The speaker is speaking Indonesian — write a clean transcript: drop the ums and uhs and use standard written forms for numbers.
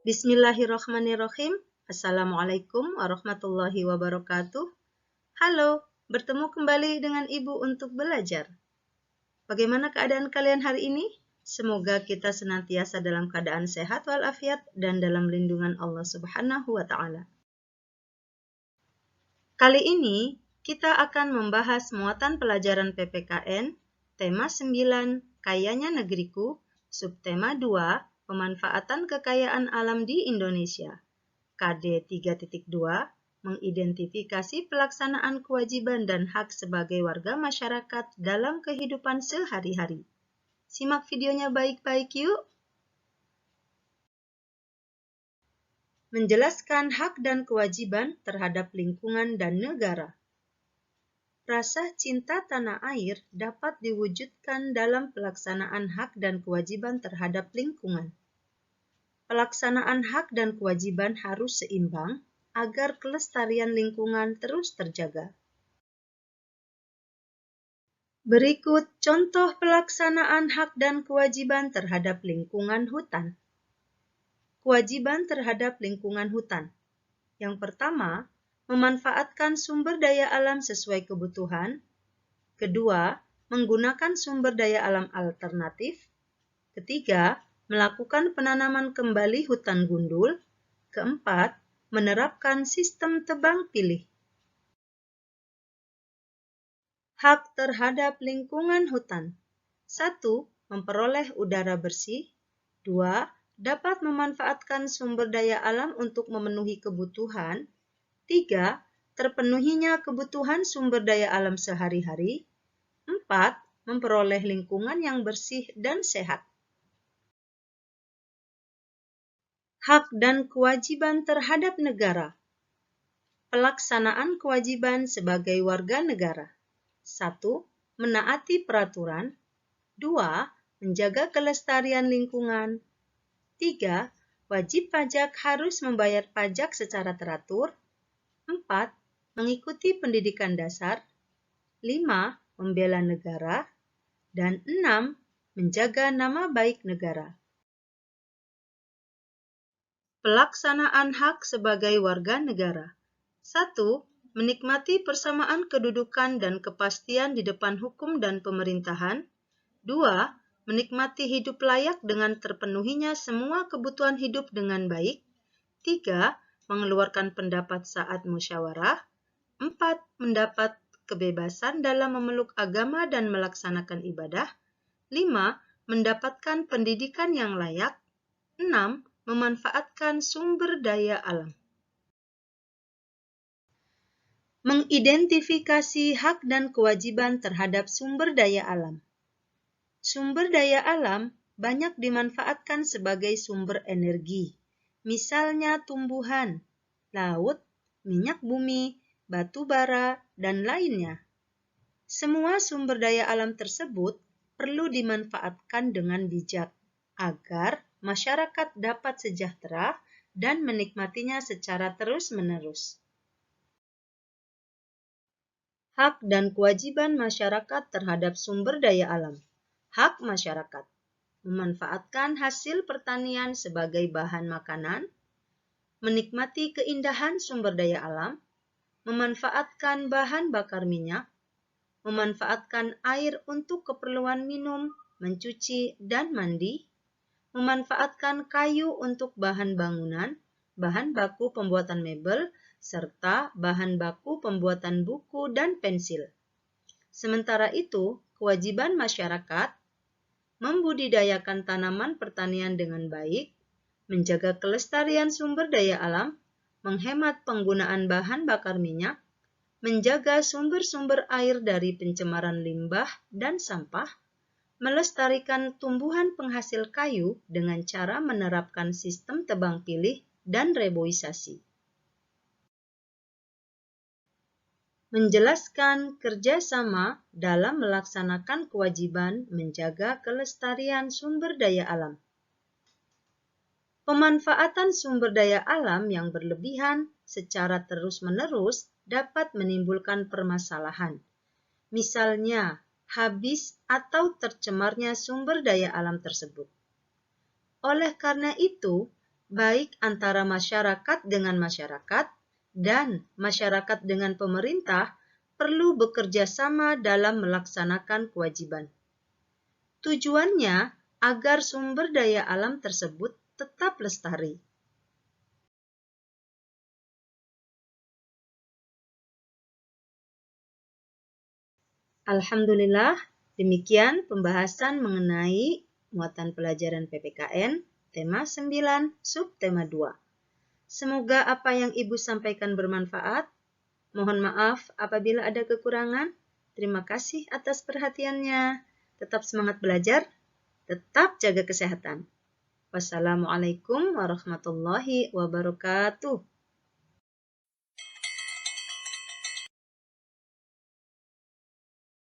Bismillahirrahmanirrahim. Assalamualaikum warahmatullahi wabarakatuh. Halo, bertemu kembali dengan Ibu untuk belajar. Bagaimana keadaan kalian hari ini? Semoga kita senantiasa dalam keadaan sehat walafiat dan dalam lindungan Allah Subhanahu wa Ta'ala. Kali ini kita akan membahas muatan pelajaran PPKN, tema 9, Kayanya Negeriku, subtema 2, Pemanfaatan Kekayaan Alam di Indonesia. KD 3.2, mengidentifikasi pelaksanaan kewajiban dan hak sebagai warga masyarakat dalam kehidupan sehari-hari. Simak videonya baik-baik yuk. Menjelaskan hak dan kewajiban terhadap lingkungan dan negara. Rasa cinta tanah air dapat diwujudkan dalam pelaksanaan hak dan kewajiban terhadap lingkungan. Pelaksanaan hak dan kewajiban harus seimbang agar kelestarian lingkungan terus terjaga. Berikut contoh pelaksanaan hak dan kewajiban terhadap lingkungan hutan. Kewajiban terhadap lingkungan hutan. Yang pertama, memanfaatkan sumber daya alam sesuai kebutuhan. Kedua, menggunakan sumber daya alam alternatif. Ketiga, melakukan penanaman kembali hutan gundul. Keempat, menerapkan sistem tebang pilih. Hak terhadap lingkungan hutan. 1. Memperoleh udara bersih. 2. Dapat memanfaatkan sumber daya alam untuk memenuhi kebutuhan. 3. Terpenuhinya kebutuhan sumber daya alam sehari-hari. 4. Memperoleh lingkungan yang bersih dan sehat. Hak dan kewajiban terhadap negara. Pelaksanaan kewajiban sebagai warga negara. 1. Menaati peraturan. 2. Menjaga kelestarian lingkungan. 3. Wajib pajak harus membayar pajak secara teratur. 4. Mengikuti pendidikan dasar. 5. Membela negara. Dan 6. Menjaga nama baik negara. Pelaksanaan hak sebagai warga negara. 1. Menikmati persamaan kedudukan dan kepastian di depan hukum dan pemerintahan. 2. Menikmati hidup layak dengan terpenuhinya semua kebutuhan hidup dengan baik. 3. Mengeluarkan pendapat saat musyawarah. 4. Mendapat kebebasan dalam memeluk agama dan melaksanakan ibadah. 5. Mendapatkan pendidikan yang layak. 6. Memanfaatkan sumber daya alam. Mengidentifikasi hak dan kewajiban terhadap sumber daya alam. Sumber daya alam banyak dimanfaatkan sebagai sumber energi, misalnya tumbuhan, laut, minyak bumi, batu bara, dan lainnya. Semua sumber daya alam tersebut perlu dimanfaatkan dengan bijak agar masyarakat dapat sejahtera dan menikmatinya secara terus-menerus. Hak dan kewajiban masyarakat terhadap sumber daya alam. Hak masyarakat. Memanfaatkan hasil pertanian sebagai bahan makanan, menikmati keindahan sumber daya alam, memanfaatkan bahan bakar minyak, memanfaatkan air untuk keperluan minum, mencuci, dan mandi, memanfaatkan kayu untuk bahan bangunan, bahan baku pembuatan mebel, serta bahan baku pembuatan buku dan pensil. Sementara itu, kewajiban masyarakat membudidayakan tanaman pertanian dengan baik, menjaga kelestarian sumber daya alam, menghemat penggunaan bahan bakar minyak, menjaga sumber-sumber air dari pencemaran limbah dan sampah, melestarikan tumbuhan penghasil kayu dengan cara menerapkan sistem tebang pilih dan reboisasi. Menjelaskan kerjasama dalam melaksanakan kewajiban menjaga kelestarian sumber daya alam. Pemanfaatan sumber daya alam yang berlebihan secara terus-menerus dapat menimbulkan permasalahan. Misalnya, habis atau tercemarnya sumber daya alam tersebut. Oleh karena itu, baik antara masyarakat dengan masyarakat dan masyarakat dengan pemerintah, perlu bekerja sama dalam melaksanakan kewajiban. Tujuannya agar sumber daya alam tersebut tetap lestari. Alhamdulillah, demikian pembahasan mengenai muatan pelajaran PPKN, tema 9, subtema 2. Semoga apa yang Ibu sampaikan bermanfaat. Mohon maaf apabila ada kekurangan. Terima kasih atas perhatiannya. Tetap semangat belajar, tetap jaga kesehatan. Wassalamualaikum warahmatullahi wabarakatuh.